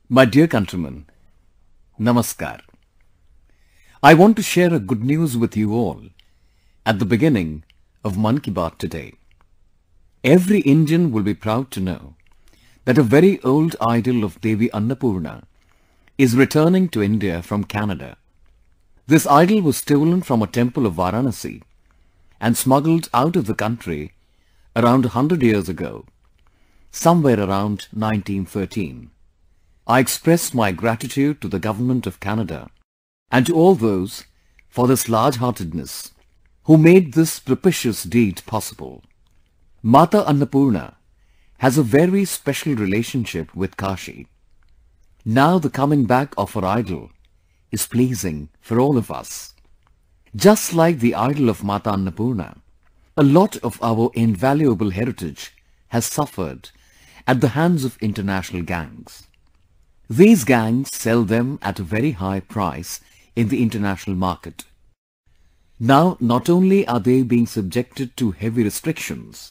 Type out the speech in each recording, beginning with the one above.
My dear countrymen, Namaskar. I want to share a good news with you all at the beginning of Mann Ki Baat today. Every Indian will be proud to know that a very old idol of Devi Annapurna is returning to India from Canada. This idol was stolen from a temple of Varanasi and smuggled out of the country around 100 years ago, somewhere around 1913. I express my gratitude to the Government of Canada and to all those for this large-heartedness who made this propitious deed possible. Mata Annapurna has a very special relationship with Kashi. Now the coming back of her idol is pleasing for all of us. Just like the idol of Mata Annapurna, a lot of our invaluable heritage has suffered at the hands of international gangs. These gangs sell them at a very high price in the international market. Now, not only are they being subjected to heavy restrictions,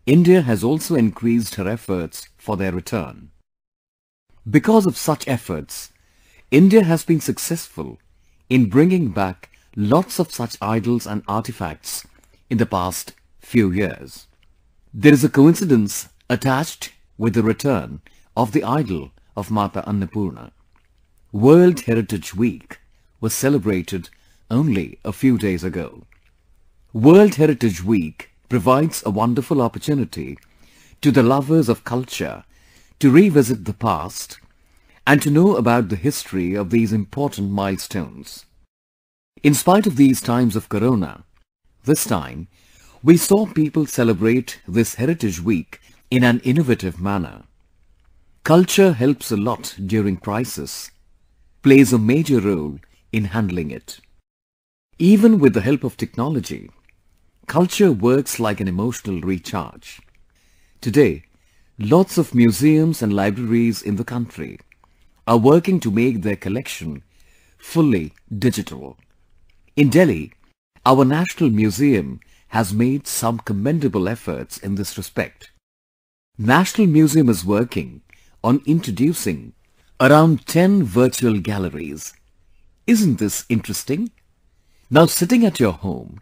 India has also increased her efforts for their return. Because of such efforts, India has been successful in bringing back lots of such idols and artifacts in the past few years. There is a coincidence attached with the return of the idol of Mata Annapurna. World Heritage Week was celebrated only a few days ago. World Heritage Week provides a wonderful opportunity to the lovers of culture to revisit the past and to know about the history of these important milestones. In spite of these times of Corona, this time we saw people celebrate this Heritage Week in an innovative manner. Culture helps a lot during crisis, plays a major role in handling it. Even with the help of technology, culture works like an emotional recharge. Today, lots of museums and libraries in the country are working to make their collection fully digital. In Delhi, our National Museum has made some commendable efforts in this respect. National Museum is working on introducing around 10 virtual galleries. Isn't this interesting? Now, sitting at your home,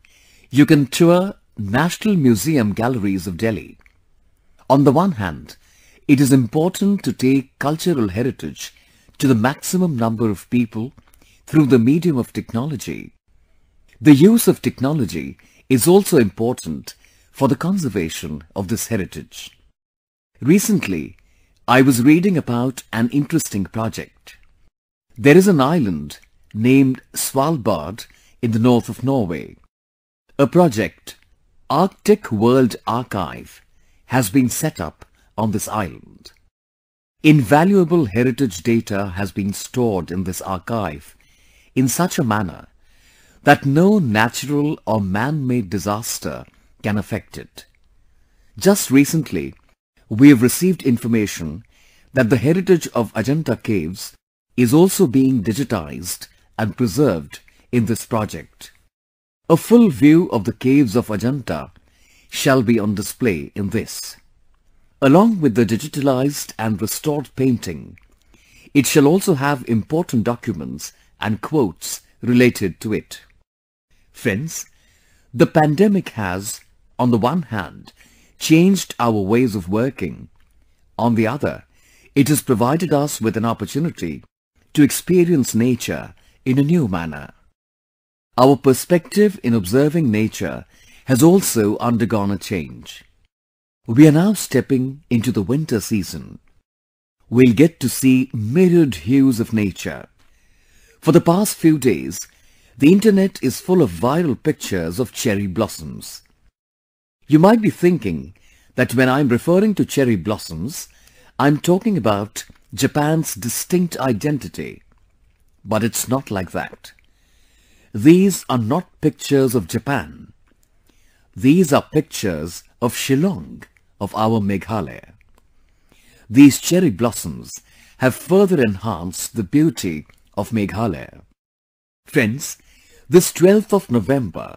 you can tour National Museum galleries of Delhi. On the one hand, it is important to take cultural heritage to the maximum number of people through the medium of technology. The use of technology is also important for the conservation of this heritage. Recently, I was reading about an interesting project. There is an island named Svalbard in the north of Norway. A project, Arctic World Archive, has been set up on this island. Invaluable heritage data has been stored in this archive in such a manner that no natural or man-made disaster can affect it. Just recently, we have received information that the heritage of Ajanta caves is also being digitized and preserved in this project. A full view of the caves of Ajanta shall be on display in this. Along with the digitalized and restored painting, it shall also have important documents and quotes related to it. Friends, the pandemic has, on the one hand, changed our ways of working. On the other, it has provided us with an opportunity to experience nature in a new manner. Our perspective in observing nature has also undergone a change. We are now stepping into the winter season. We'll get to see myriad hues of nature. For the past few days, the internet is full of viral pictures of cherry blossoms. You might be thinking that when I'm referring to cherry blossoms, I'm talking about Japan's distinct identity. But it's not like that. These are not pictures of Japan. These are pictures of Shillong, of our Meghalaya. These cherry blossoms have further enhanced the beauty of Meghalaya. Friends, this 12th of November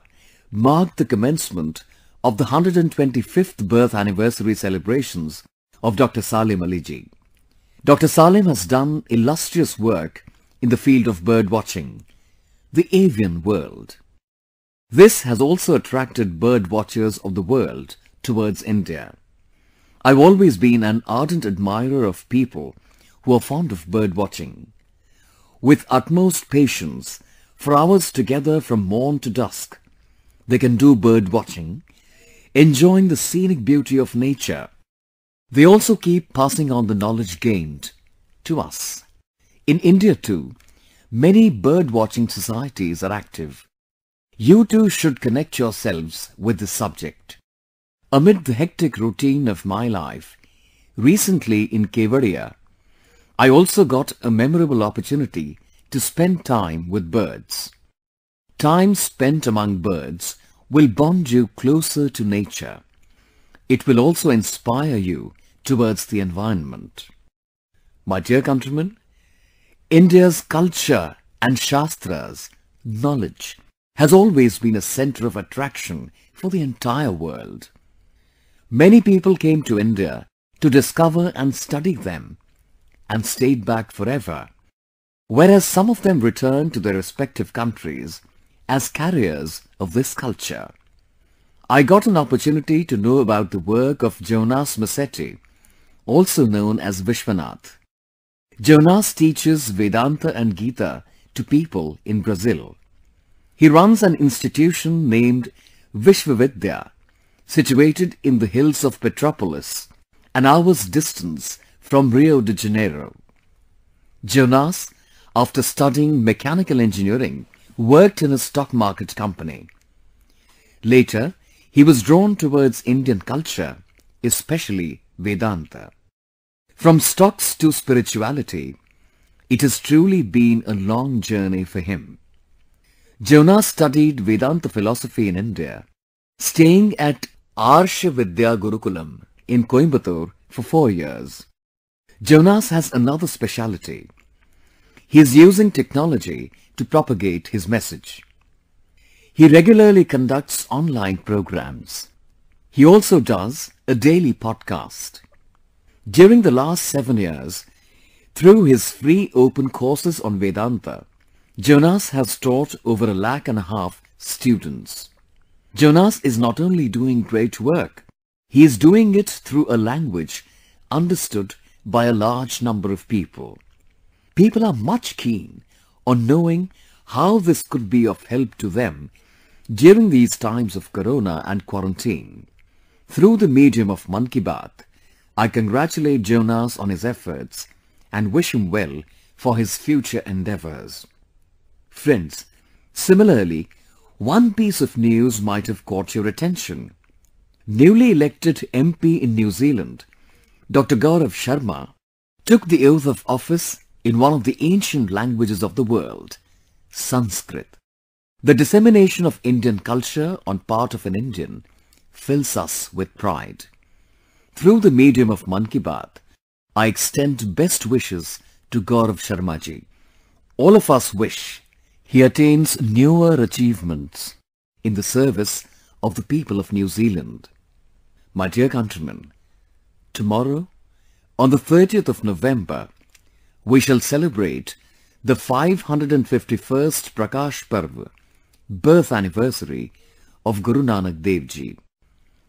marked the commencement of the 125th birth anniversary celebrations of Dr. Salim Ali Ji. Dr. Salim has done illustrious work in the field of bird watching, the avian world. This has also attracted bird watchers of the world towards India. I've always been an ardent admirer of people who are fond of bird watching. With utmost patience, for hours together from morn to dusk, they can do bird watching, enjoying the scenic beauty of nature. They also keep passing on the knowledge gained to us. In India too, many bird watching societies are active. You too should connect yourselves with this subject. Amid the hectic routine of my life, recently in Kevadia, I also got a memorable opportunity to spend time with birds. Time spent among birds will bond you closer to nature. It will also inspire you towards the environment. My dear countrymen, India's culture and Shastras, knowledge, has always been a center of attraction for the entire world. Many people came to India to discover and study them and stayed back forever, whereas some of them returned to their respective countries as carriers of this culture. I got an opportunity to know about the work of Jonas Masetti, also known as Vishwanath. Jonas teaches Vedanta and Gita to people in Brazil. He runs an institution named Vishwavidya, situated in the hills of Petropolis, an hour's distance from Rio de Janeiro. Jonas, after studying mechanical engineering, worked in a stock market company. Later, he was drawn towards Indian culture, especially Vedanta. From stocks to spirituality, it has truly been a long journey for him. Jonas studied Vedanta philosophy in India, staying at Arsha Vidya Gurukulam in Coimbatore for 4 years. Jonas has another speciality. He is using technology to propagate his message. He regularly conducts online programs. He also does a daily podcast. During the last 7 years, through his free open courses on Vedanta, Jonas has taught over 1.5 lakh students. Jonas is not only doing great work, he is doing it through a language understood by a large number of people. People are much keen on knowing how this could be of help to them during these times of Corona and quarantine. Through the medium of Mann Ki Baat, I congratulate Jonas on his efforts and wish him well for his future endeavors. Friends, similarly, one piece of news might have caught your attention. Newly elected MP in New Zealand, Dr. Gaurav Sharma, took the oath of office in one of the ancient languages of the world, Sanskrit. The dissemination of Indian culture on part of an Indian fills us with pride. Through the medium of Mann Ki Baat, I extend best wishes to Gaurav Sharma ji. All of us wish he attains newer achievements in the service of the people of New Zealand. My dear countrymen, tomorrow, on the 30th of November, we shall celebrate the 551st Prakash Parv, birth anniversary of Guru Nanak Dev Ji.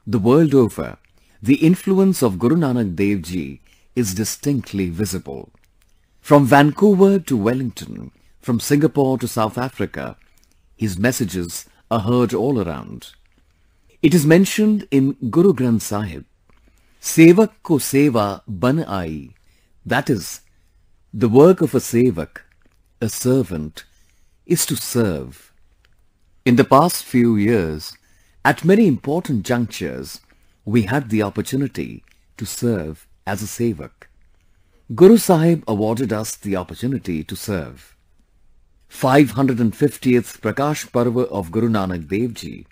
The world over, the influence of Guru Nanak Dev Ji is distinctly visible. From Vancouver to Wellington, from Singapore to South Africa, his messages are heard all around. It is mentioned in Guru Granth Sahib, Sevak ko seva ban aayi, that is, the work of a sevak, a servant, is to serve. In the past few years, at many important junctures, we had the opportunity to serve as a sevak. Guru Sahib awarded us the opportunity to serve. 550th Prakash Parva of Guru Nanak Dev Ji,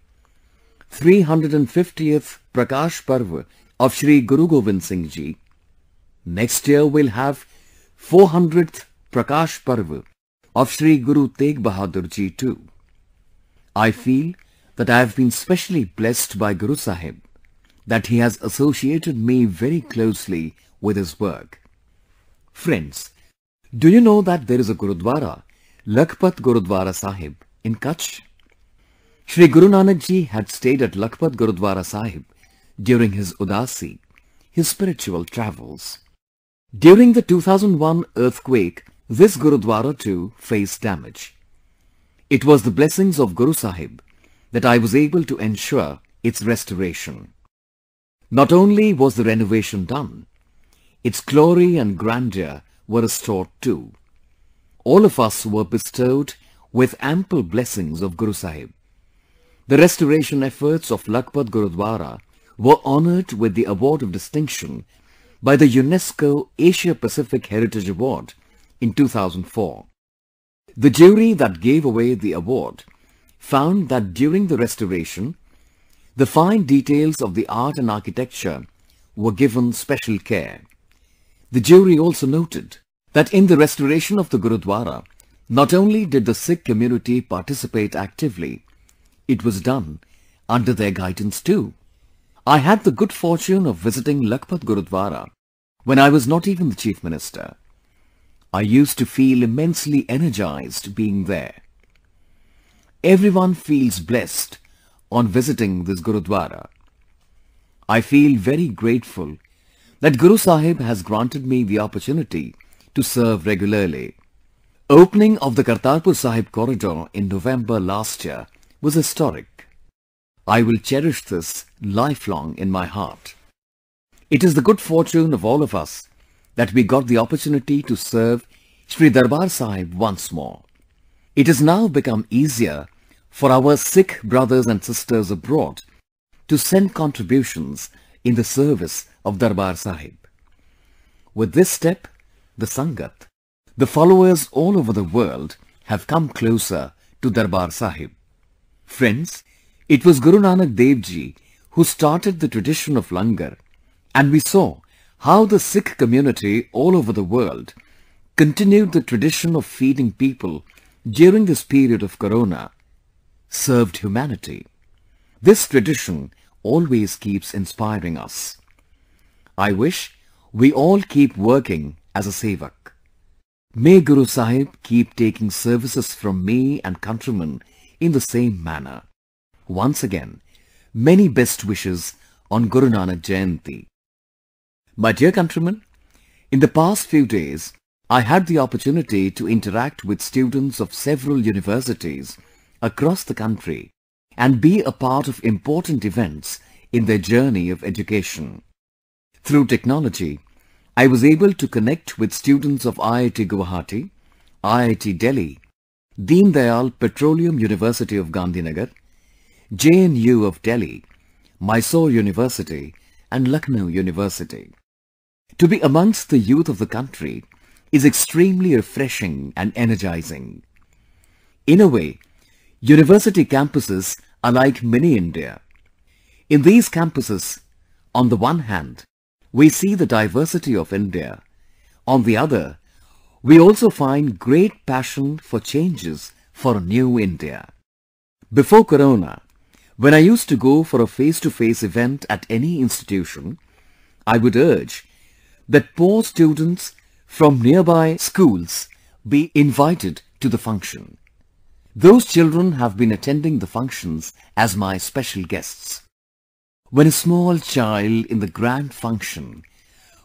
350th Prakash Parva of Shri Guru Gobind Singh Ji. Next year we'll have 400th Prakash Parva of Shri Guru Tegh Bahadur Ji too. I feel that I have been specially blessed by Guru Sahib, that he has associated me very closely with his work. Friends, do you know that there is a Gurudwara, Lakhpat Gurudwara Sahib in Kutch? Shri Guru Nanak Ji had stayed at Lakhpat Gurudwara Sahib during his Udasi, his spiritual travels. During the 2001 earthquake, this Gurudwara too faced damage. It was the blessings of Guru Sahib that I was able to ensure its restoration. Not only was the renovation done, its glory and grandeur were restored too. All of us were bestowed with ample blessings of Guru Sahib. The restoration efforts of Lakhpat Gurudwara were honoured with the award of distinction by the UNESCO Asia Pacific Heritage Award in 2004. The jury that gave away the award found that during the restoration, the fine details of the art and architecture were given special care. The jury also noted that in the restoration of the Gurudwara, not only did the Sikh community participate actively, it was done under their guidance too. I had the good fortune of visiting Lakhpat Gurudwara when I was not even the Chief Minister. I used to feel immensely energized being there. Everyone feels blessed on visiting this Gurudwara. I feel very grateful that Guru Sahib has granted me the opportunity to serve regularly. Opening of the Kartarpur Sahib corridor in November last year was historic. I will cherish this lifelong in my heart. It is the good fortune of all of us that we got the opportunity to serve Shri Darbar Sahib once more. It has now become easier for our Sikh brothers and sisters abroad to send contributions in the service of Darbar Sahib. With this step, the Sangat, the followers all over the world have come closer to Darbar Sahib. Friends, it was Guru Nanak Dev Ji who started the tradition of Langar, and we saw how the Sikh community all over the world continued the tradition of feeding people during this period of Corona, served humanity. This tradition always keeps inspiring us. I wish we all keep working as a Sevak. May Guru Sahib keep taking services from me and countrymen in the same manner. Once again, many best wishes on Guru Nanak Jayanti. My dear countrymen, in the past few days, I had the opportunity to interact with students of several universities across the country and be a part of important events in their journey of education. Through technology, I was able to connect with students of IIT Guwahati, IIT Delhi, Deen Dayal Petroleum University of Gandhinagar, JNU of Delhi, Mysore University and Lucknow University. To be amongst the youth of the country is extremely refreshing and energizing. In a way, university campuses are like mini India. In these campuses, on the one hand, we see the diversity of India. On the other, we also find great passion for changes for a new India. Before Corona, when I used to go for a face-to-face event at any institution, I would urge that poor students from nearby schools be invited to the function. Those children have been attending the functions as my special guests. When a small child in the grand function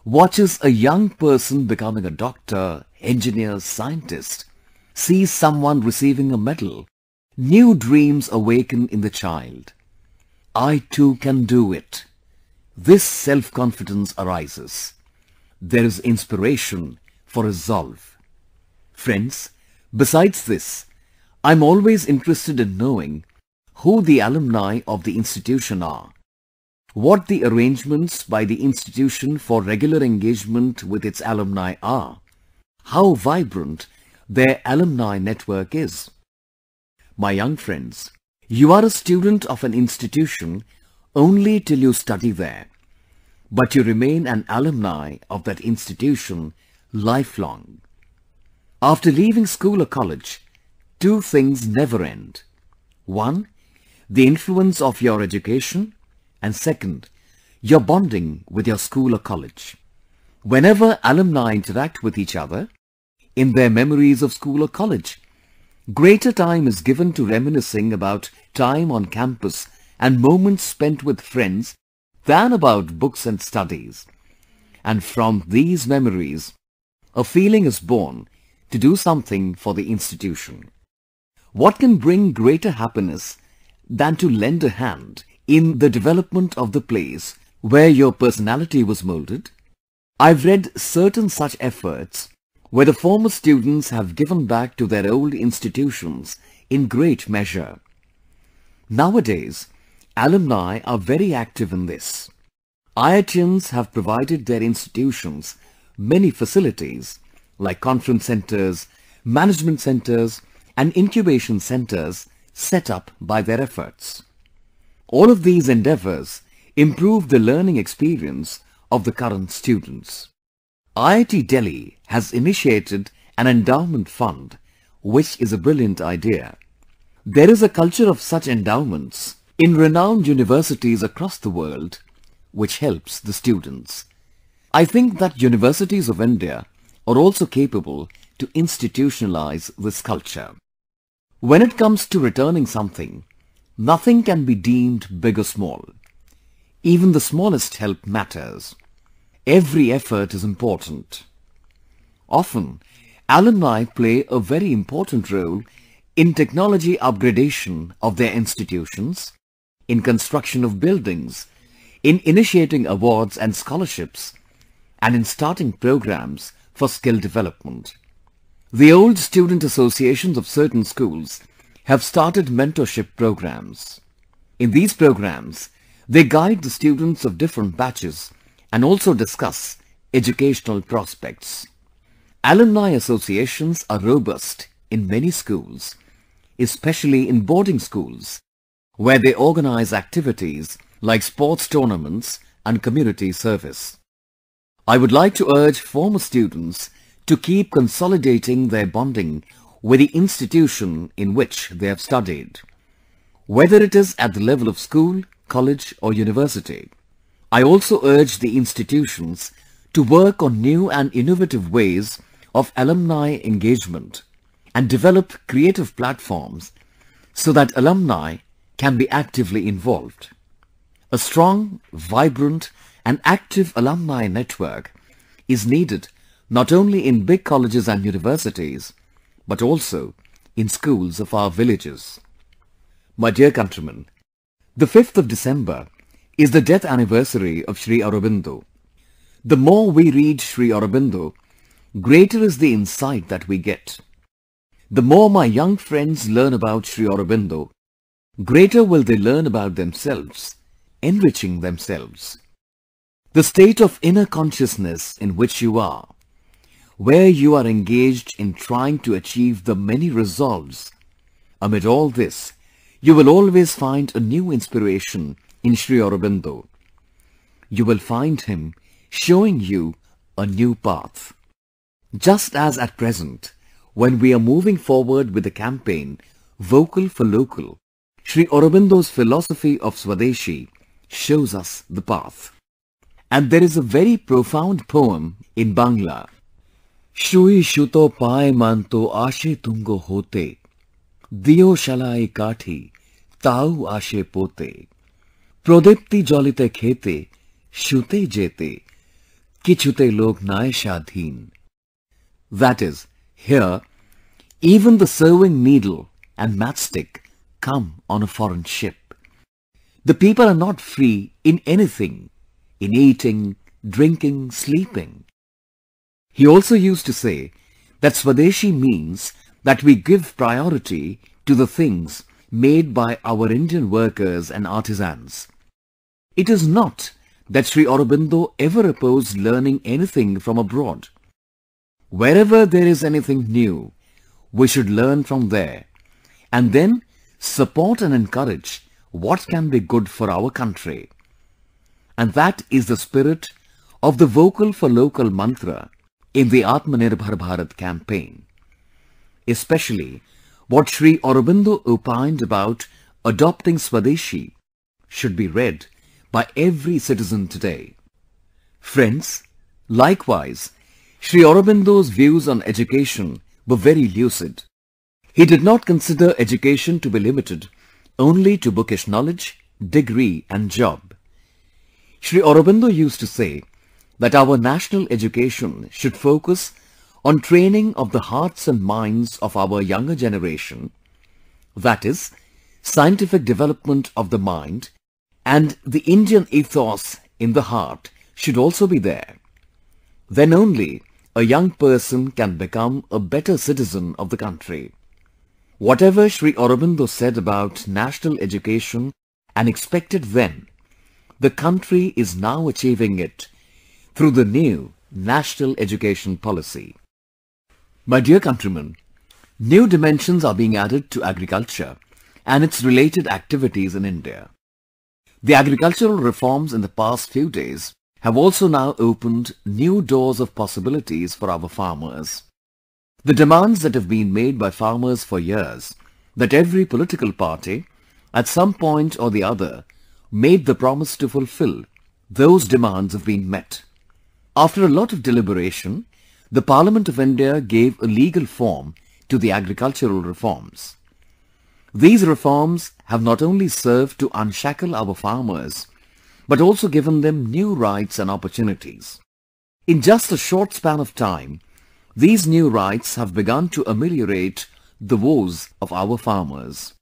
watches a young person becoming a doctor, engineer, scientist, sees someone receiving a medal, new dreams awaken in the child. I too can do it. This self-confidence arises. There is inspiration for resolve. Friends, besides this, I am always interested in knowing who the alumni of the institution are, what the arrangements by the institution for regular engagement with its alumni are, how vibrant their alumni network is. My young friends, you are a student of an institution only till you study there, but you remain an alumni of that institution lifelong. After leaving school or college, two things never end. One, the influence of your education, and second, your bonding with your school or college. Whenever alumni interact with each other, in their memories of school or college, greater time is given to reminiscing about time on campus and moments spent with friends than about books and studies. And from these memories, a feeling is born to do something for the institution. What can bring greater happiness than to lend a hand in the development of the place where your personality was molded? I've read certain such efforts where the former students have given back to their old institutions in great measure. Nowadays, alumni are very active in this. IITians have provided their institutions many facilities like conference centers, management centers, and incubation centers set up by their efforts. All of these endeavors improve the learning experience of the current students. IIT Delhi has initiated an endowment fund, which is a brilliant idea. There is a culture of such endowments in renowned universities across the world, which helps the students. I think that universities of India are also capable to institutionalize this culture. When it comes to returning something, nothing can be deemed big or small. Even the smallest help matters. Every effort is important. Often, alumni play a very important role in technology upgradation of their institutions, in construction of buildings, in initiating awards and scholarships, and in starting programs for skill development. The old student associations of certain schools have started mentorship programs. In these programs, they guide the students of different batches and also discuss educational prospects. Alumni associations are robust in many schools, especially in boarding schools, where they organize activities like sports tournaments and community service. I would like to urge former students to keep consolidating their bonding with the institution in which they have studied, whether it is at the level of school, college or university. I also urge the institutions to work on new and innovative ways of alumni engagement and develop creative platforms so that alumni can be actively involved. A strong, vibrant and active alumni network is needed not only in big colleges and universities, but also in schools of our villages. My dear countrymen, the 5th of December is the death anniversary of Sri Aurobindo. The more we read Sri Aurobindo, greater is the insight that we get. The more my young friends learn about Sri Aurobindo, greater will they learn about themselves, enriching themselves. The state of inner consciousness in which you are, where you are engaged in trying to achieve the many resolves, amid all this, you will always find a new inspiration in Sri Aurobindo. You will find him showing you a new path. Just as at present, when we are moving forward with the campaign Vocal for Local, Sri Aurobindo's philosophy of Swadeshi shows us the path. And there is a very profound poem in Bangla. Shui shuto pae manto ashe tungo hote, diyo shalai kathi, tau ashe pote, prodipti jolite khete, shute jete, kichute log nae shadhin. That is, here, even the sewing needle and matchstick come on a foreign ship. The people are not free in anything, in eating, drinking, sleeping. He also used to say that Swadeshi means that we give priority to the things made by our Indian workers and artisans. It is not that Sri Aurobindo ever opposed learning anything from abroad. Wherever there is anything new, we should learn from there, and then support and encourage what can be good for our country. And that is the spirit of the Vocal for Local mantra in the Atmanirbhar Bharat campaign. Especially what Sri Aurobindo opined about adopting Swadeshi should be read by every citizen today. Friends, Likewise, Sri Aurobindo's views on education were very lucid. He did not consider education to be limited only to bookish knowledge, degree and job. Sri Aurobindo used to say that our national education should focus on training of the hearts and minds of our younger generation, that is, scientific development of the mind, and the Indian ethos in the heart should also be there. Then only a young person can become a better citizen of the country. Whatever Sri Aurobindo said about national education and expected then, the country is now achieving it through the new national education policy. My dear countrymen, new dimensions are being added to agriculture and its related activities in India. The agricultural reforms in the past few days have also now opened new doors of possibilities for our farmers. The demands that have been made by farmers for years, that every political party, at some point or the other, made the promise to fulfill, those demands have been met. After a lot of deliberation, the Parliament of India gave a legal form to the agricultural reforms. These reforms have not only served to unshackle our farmers, but also given them new rights and opportunities. In just a short span of time, these new rights have begun to ameliorate the woes of our farmers.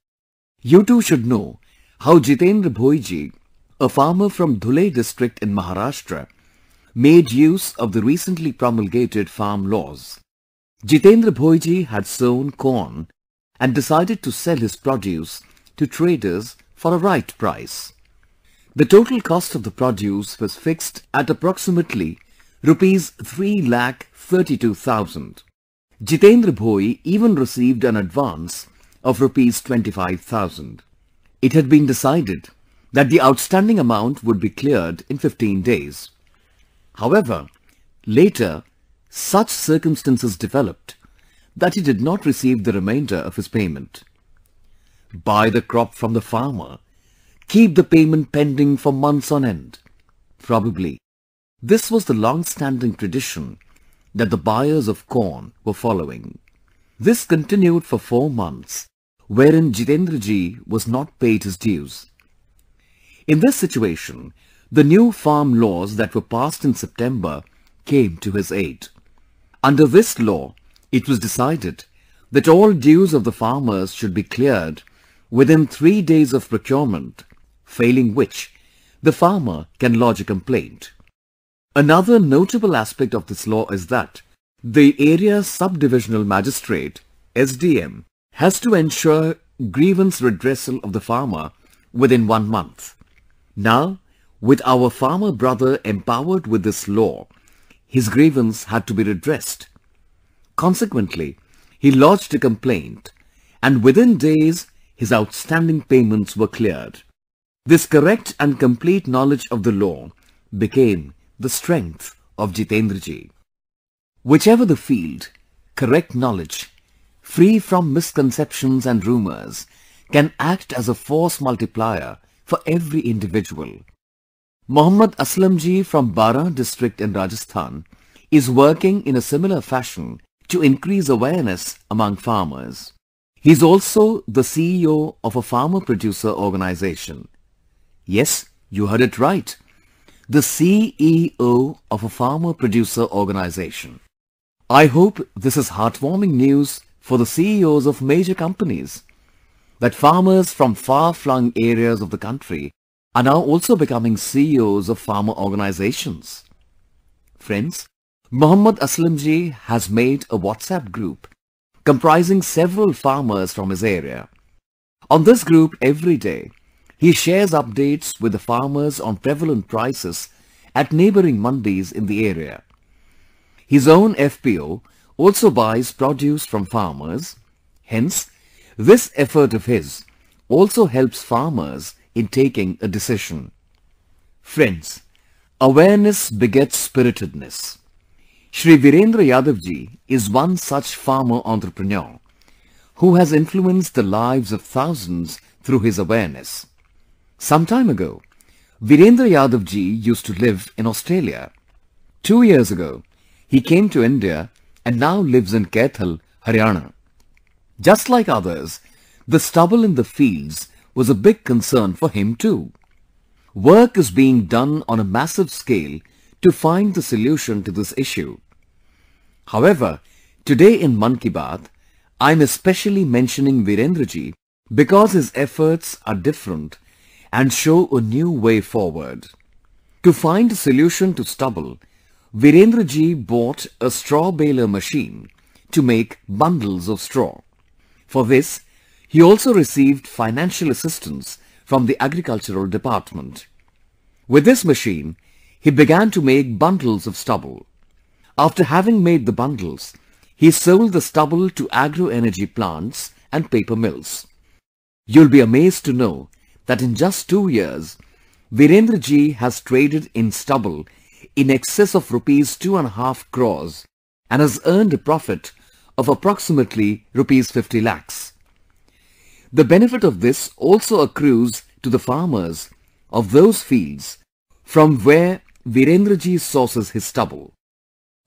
You too should know how Jitendra Bhoiji, a farmer from Dhule district in Maharashtra, made use of the recently promulgated farm laws. Jitendra Bhoiji had sown corn and decided to sell his produce to traders for a right price. The total cost of the produce was fixed at approximately Rs 3,32,000. Jitendra Bhoi even received an advance of Rs 25,000. It had been decided that the outstanding amount would be cleared in 15 days. However, later, such circumstances developed that he did not receive the remainder of his payment. Buy the crop from the farmer, keep the payment pending for months on end. Probably, this was the long-standing tradition that the buyers of corn were following. This continued for 4 months, wherein Jitendra ji was not paid his dues. In this situation, the new farm laws that were passed in September came to his aid. Under this law, it was decided that all dues of the farmers should be cleared within 3 days of procurement, failing which, the farmer can lodge a complaint. Another notable aspect of this law is that the area subdivisional magistrate, SDM, has to ensure grievance redressal of the farmer within 1 month. Now, with our farmer brother empowered with this law, his grievance had to be redressed. Consequently, he lodged a complaint, and within days his outstanding payments were cleared. This correct and complete knowledge of the law became the strength of Jitendra ji. Whichever the field, correct knowledge, free from misconceptions and rumors, can act as a force multiplier for every individual. Mohammad Aslam ji from Bara district in Rajasthan is working in a similar fashion to increase awareness among farmers. He is also the CEO of a farmer-producer organization. Yes, you heard it right. The CEO of a farmer-producer organization. I hope this is heartwarming news for the CEOs of major companies, that farmers from far-flung areas of the country are now also becoming CEOs of farmer organizations. Friends, Mohammad Aslam ji has made a WhatsApp group comprising several farmers from his area. On this group every day, he shares updates with the farmers on prevalent prices at neighboring mandis in the area. His own FPO also buys produce from farmers. Hence, this effort of his also helps farmers in taking a decision. Friends, awareness begets spiritedness. Shri Virendra Yadav ji is one such farmer entrepreneur who has influenced the lives of thousands through his awareness. Some time ago, Virendra Yadav ji used to live in Australia. 2 years ago, he came to India and now lives in Kaithal, Haryana. Just like others, the stubble in the fields was a big concern for him too. Work is being done on a massive scale to find the solution to this issue. However, today in Mann Ki Baat, I am especially mentioning Virendra ji because his efforts are different and show a new way forward. To find a solution to stubble, Virendra ji bought a straw baler machine to make bundles of straw. For this, he also received financial assistance from the Agricultural Department. With this machine, he began to make bundles of stubble. After having made the bundles, he sold the stubble to agro-energy plants and paper mills. You'll be amazed to know that in just 2 years, Virendra ji has traded in stubble in excess of rupees 2.5 crores and has earned a profit of approximately rupees 50 lakhs. The benefit of this also accrues to the farmers of those fields from where Virendra ji sources his stubble.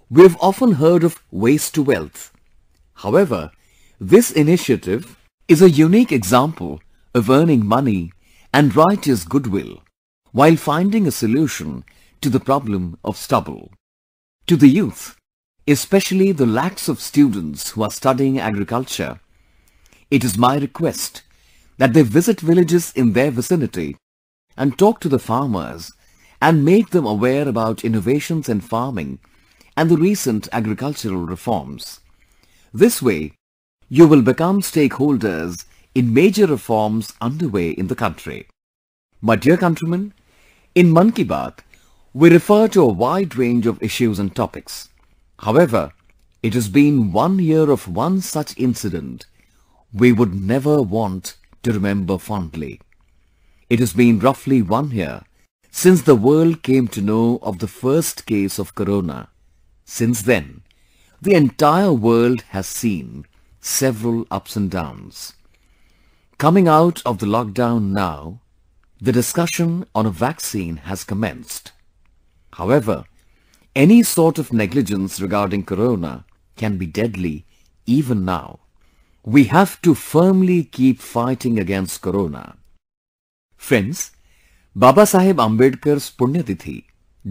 We have often heard of waste to wealth. However, this initiative is a unique example of earning money and righteous goodwill while finding a solution to the problem of stubble. To the youth, especially the lakhs of students who are studying agriculture, it is my request that they visit villages in their vicinity and talk to the farmers and make them aware about innovations in farming and the recent agricultural reforms. This way, you will become stakeholders in major reforms underway in the country. My dear countrymen, in Mann Ki Baat, we refer to a wide range of issues and topics. However, it has been 1 year of one such incident we would never want to remember fondly. It has been roughly 1 year since the world came to know of the first case of Corona. Since then, the entire world has seen several ups and downs. Coming out of the lockdown now, the discussion on a vaccine has commenced. However, any sort of negligence regarding Corona can be deadly even now. We have to firmly keep fighting against Corona. Friends, Baba Saheb Ambedkar's Punyatithi,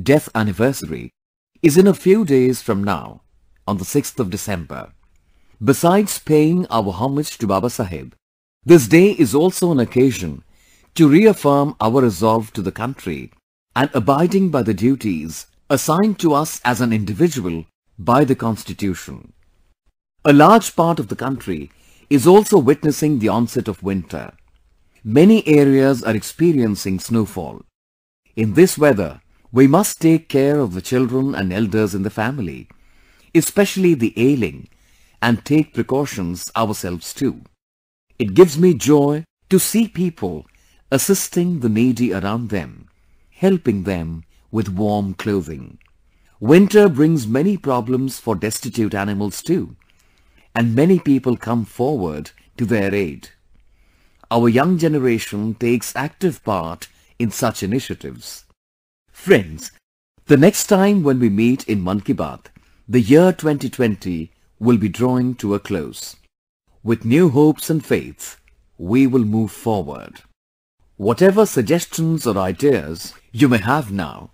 death anniversary, is in a few days from now, on the 6th of December. Besides paying our homage to Baba Saheb, this day is also an occasion to reaffirm our resolve to the country and abiding by the duties assigned to us as an individual by the Constitution. A large part of the country is also witnessing the onset of winter. Many areas are experiencing snowfall. In this weather, we must take care of the children and elders in the family, especially the ailing, and take precautions ourselves too. It gives me joy to see people assisting the needy around them, helping them with warm clothing. Winter brings many problems for destitute animals too, and many people come forward to their aid. Our young generation takes active part in such initiatives. Friends, the next time when we meet in Mann Ki Baat, the year 2020 will be drawing to a close. With new hopes and faith, we will move forward. Whatever suggestions or ideas you may have now,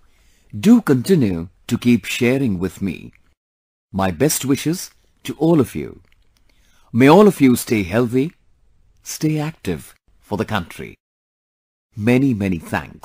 do continue to keep sharing with me. My best wishes to all of you. May all of you stay healthy, stay active for the country. Many, many thanks.